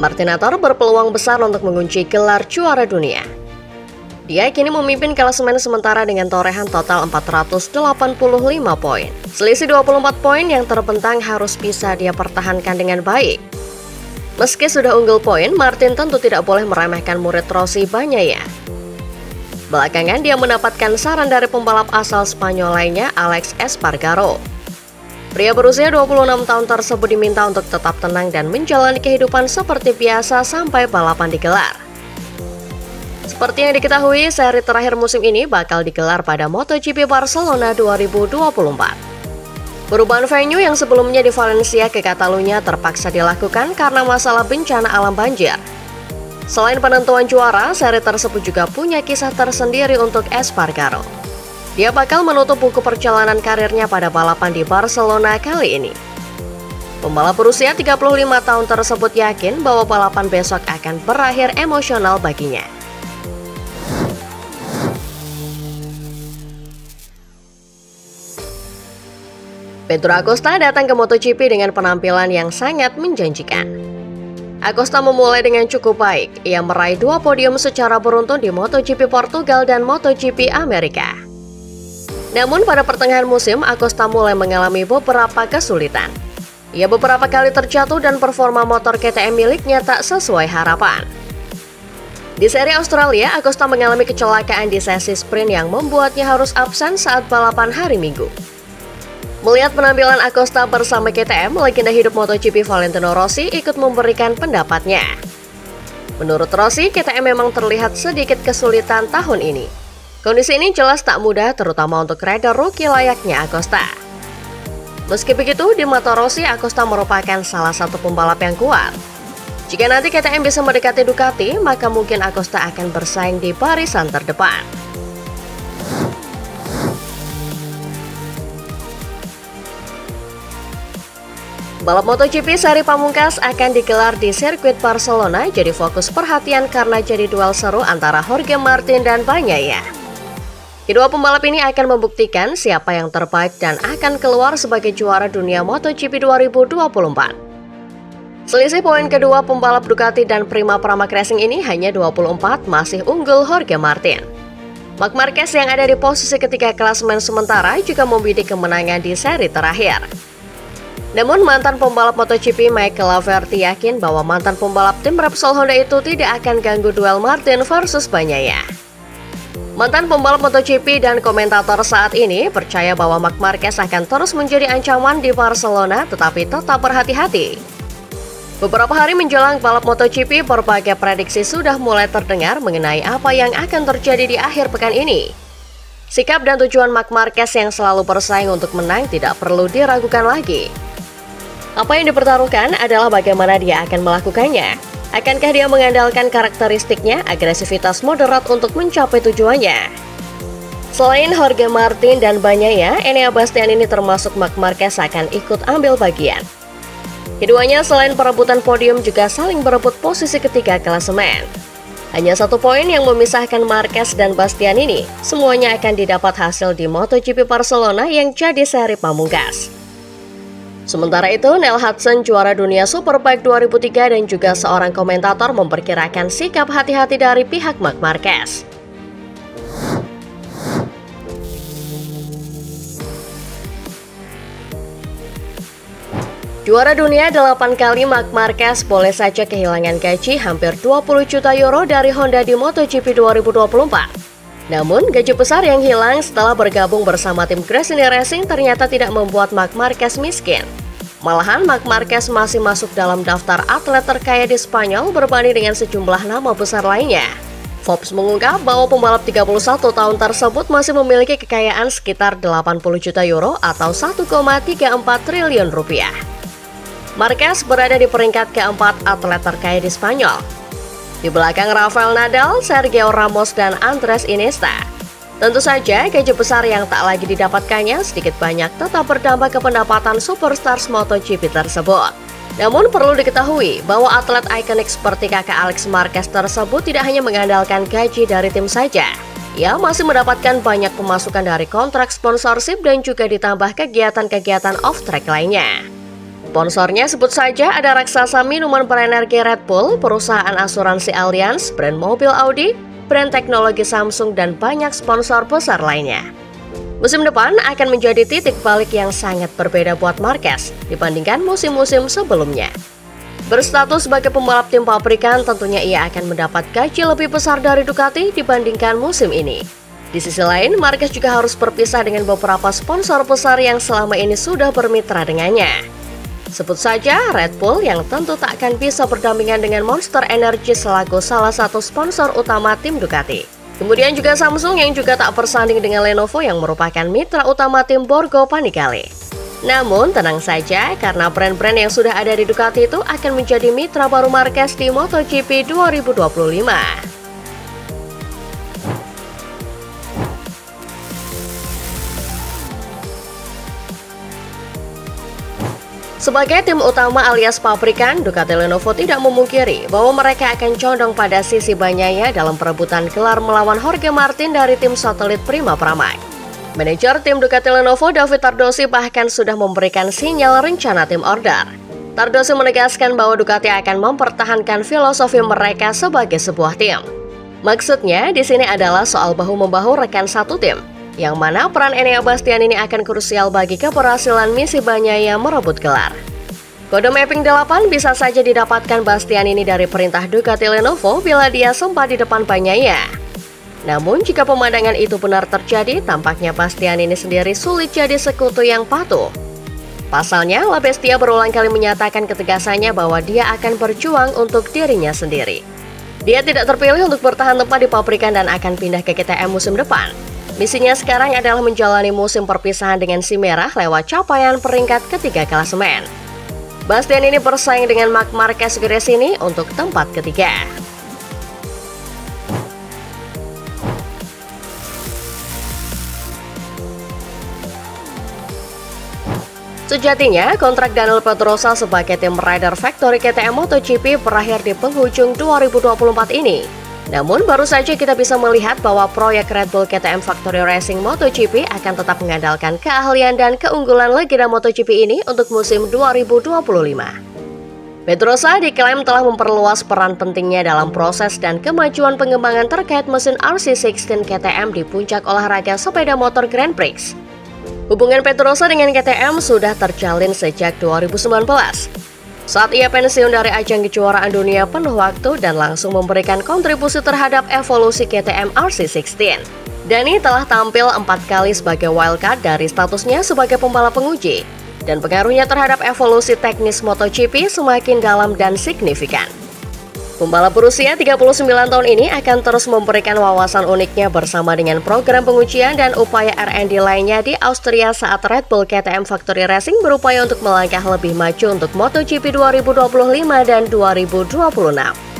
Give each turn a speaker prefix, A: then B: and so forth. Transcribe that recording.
A: Martinator berpeluang besar untuk mengunci gelar juara dunia. Dia kini memimpin klasemen sementara dengan torehan total 485 poin. Selisih 24 poin yang terbentang harus bisa dia pertahankan dengan baik. Meski sudah unggul poin, Martin tentu tidak boleh meremehkan murid Rossi Bagnaia. Belakangan dia mendapatkan saran dari pembalap asal Spanyol lainnya, Alex Espargaro. Pria berusia 26 tahun tersebut diminta untuk tetap tenang dan menjalani kehidupan seperti biasa sampai balapan digelar. Seperti yang diketahui, seri terakhir musim ini bakal digelar pada MotoGP Barcelona 2024. Perubahan venue yang sebelumnya di Valencia ke Catalunya terpaksa dilakukan karena masalah bencana alam banjir. Selain penentuan juara, seri tersebut juga punya kisah tersendiri untuk Espargaro. Dia bakal menutup buku perjalanan karirnya pada balapan di Barcelona kali ini. Pembalap berusia 35 tahun tersebut yakin bahwa balapan besok akan berakhir emosional baginya. Pedro Acosta datang ke MotoGP dengan penampilan yang sangat menjanjikan. Acosta memulai dengan cukup baik. Ia meraih 2 podium secara beruntun di MotoGP Portugal dan MotoGP Amerika. Namun pada pertengahan musim, Acosta mulai mengalami beberapa kesulitan. Ia beberapa kali terjatuh dan performa motor KTM miliknya tak sesuai harapan. Di seri Australia, Acosta mengalami kecelakaan di sesi sprint yang membuatnya harus absen saat balapan hari Minggu. Melihat penampilan Acosta bersama KTM, legenda hidup MotoGP Valentino Rossi ikut memberikan pendapatnya. Menurut Rossi, KTM memang terlihat sedikit kesulitan tahun ini. Kondisi ini jelas tak mudah terutama untuk rider rookie layaknya Acosta. Meski begitu, di mata Rossi, Acosta merupakan salah satu pembalap yang kuat. Jika nanti KTM bisa mendekati Ducati, maka mungkin Acosta akan bersaing di barisan terdepan. Balap MotoGP seri pamungkas akan digelar di sirkuit Barcelona, jadi fokus perhatian karena jadi duel seru antara Jorge Martin dan Bagnaia. Kedua pembalap ini akan membuktikan siapa yang terbaik dan akan keluar sebagai juara dunia MotoGP 2024. Selisih poin kedua pembalap Ducati dan Prima Pramac Racing ini hanya 24, masih unggul Jorge Martin. Marc Marquez yang ada di posisi ketiga klasemen sementara juga membidik kemenangan di seri terakhir. Namun mantan pembalap MotoGP Michael Laverty yakin bahwa mantan pembalap tim Repsol Honda itu tidak akan ganggu duel Martin versus Bagnaia. Mantan pembalap MotoGP dan komentator saat ini percaya bahwa Marc Marquez akan terus menjadi ancaman di Barcelona tetapi tetap berhati-hati. Beberapa hari menjelang balap MotoGP, berbagai prediksi sudah mulai terdengar mengenai apa yang akan terjadi di akhir pekan ini. Sikap dan tujuan Marc Marquez yang selalu bersaing untuk menang tidak perlu diragukan lagi. Apa yang dipertaruhkan adalah bagaimana dia akan melakukannya. Akankah dia mengandalkan karakteristiknya, agresivitas moderat untuk mencapai tujuannya? Selain Jorge Martin dan Bagnaia, Enea Bastian ini termasuk Marc Marquez akan ikut ambil bagian. Keduanya selain perebutan podium juga saling berebut posisi ketiga klasemen. Hanya 1 poin yang memisahkan Marquez dan Bastian ini, semuanya akan didapat hasil di MotoGP Barcelona yang jadi seri pamungkas. Sementara itu, Neil Hudson, juara dunia Superbike 2003 dan juga seorang komentator memperkirakan sikap hati-hati dari pihak Marc Marquez. Juara dunia 8 kali Marc Marquez boleh saja kehilangan gaji hampir 20 juta euro dari Honda di MotoGP 2024. Namun, gaji besar yang hilang setelah bergabung bersama tim Gresini Racing ternyata tidak membuat Marc Marquez miskin. Malahan, Marc Marquez masih masuk dalam daftar atlet terkaya di Spanyol berbanding dengan sejumlah nama besar lainnya. Forbes mengungkap bahwa pembalap 31 tahun tersebut masih memiliki kekayaan sekitar 80 juta euro atau 1,34 triliun rupiah. Marquez berada di peringkat keempat atlet terkaya di Spanyol. Di belakang Rafael Nadal, Sergio Ramos, dan Andres Iniesta. Tentu saja, gaji besar yang tak lagi didapatkannya sedikit banyak tetap berdampak ke pendapatan superstars MotoGP tersebut. Namun perlu diketahui bahwa atlet ikonik seperti kakak Alex Marquez tersebut tidak hanya mengandalkan gaji dari tim saja. Ia masih mendapatkan banyak pemasukan dari kontrak sponsorship dan juga ditambah kegiatan-kegiatan off-track lainnya. Sponsornya sebut saja ada raksasa minuman berenergi Red Bull, perusahaan asuransi Allianz, brand mobil Audi, brand teknologi Samsung, dan banyak sponsor besar lainnya. Musim depan akan menjadi titik balik yang sangat berbeda buat Marquez dibandingkan musim-musim sebelumnya. Berstatus sebagai pembalap tim pabrikan, tentunya ia akan mendapat gaji lebih besar dari Ducati dibandingkan musim ini. Di sisi lain, Marquez juga harus berpisah dengan beberapa sponsor besar yang selama ini sudah bermitra dengannya. Sebut saja Red Bull yang tentu tak akan bisa berdampingan dengan Monster Energy selaku salah satu sponsor utama tim Ducati. Kemudian juga Samsung yang juga tak bersanding dengan Lenovo yang merupakan mitra utama tim Borgo Panigale. Namun tenang saja karena brand-brand yang sudah ada di Ducati itu akan menjadi mitra baru Marquez di MotoGP 2025. Sebagai tim utama alias pabrikan, Ducati Lenovo tidak memungkiri bahwa mereka akan condong pada sisi Bagnaia dalam perebutan gelar melawan Jorge Martin dari tim satelit Prima Pramac. Manajer tim Ducati Lenovo David Tardosi bahkan sudah memberikan sinyal rencana tim order. Tardosi menegaskan bahwa Ducati akan mempertahankan filosofi mereka sebagai sebuah tim. Maksudnya di sini adalah soal bahu-membahu rekan satu tim, yang mana peran Enea Bastianini akan krusial bagi keberhasilan misi Bagnaia merebut gelar. Kode mapping 8 bisa saja didapatkan Bastianini dari perintah Ducati Lenovo bila dia sempat di depan Bagnaia. Namun jika pemandangan itu benar terjadi, tampaknya Bastianini sendiri sulit jadi sekutu yang patuh. Pasalnya, La Bestia berulang kali menyatakan ketegasannya bahwa dia akan berjuang untuk dirinya sendiri. Dia tidak terpilih untuk bertahan tepat di pabrikan dan akan pindah ke KTM musim depan. Misinya sekarang adalah menjalani musim perpisahan dengan si merah lewat capaian peringkat ketiga klasemen. Bastianini bersaing dengan Marc Marquez Gresini untuk tempat ketiga. Sejatinya, kontrak Daniel Pedrosa sebagai tim rider factory KTM MotoGP berakhir di penghujung 2024 ini. Namun, baru saja kita bisa melihat bahwa proyek Red Bull KTM Factory Racing MotoGP akan tetap mengandalkan keahlian dan keunggulan legenda MotoGP ini untuk musim 2025. Pedrosa diklaim telah memperluas peran pentingnya dalam proses dan kemajuan pengembangan terkait mesin RC16 KTM di puncak olahraga sepeda motor Grand Prix. Hubungan Pedrosa dengan KTM sudah terjalin sejak 2019. Saat ia pensiun dari ajang kejuaraan dunia penuh waktu dan langsung memberikan kontribusi terhadap evolusi KTM RC16. Dani telah tampil 4 kali sebagai wildcard dari statusnya sebagai pembalap penguji, dan pengaruhnya terhadap evolusi teknis MotoGP semakin dalam dan signifikan. Pembalap berusia 39 tahun ini akan terus memberikan wawasan uniknya bersama dengan program pengujian dan upaya R&D lainnya di Austria saat Red Bull KTM Factory Racing berupaya untuk melangkah lebih maju untuk MotoGP 2025 dan 2026.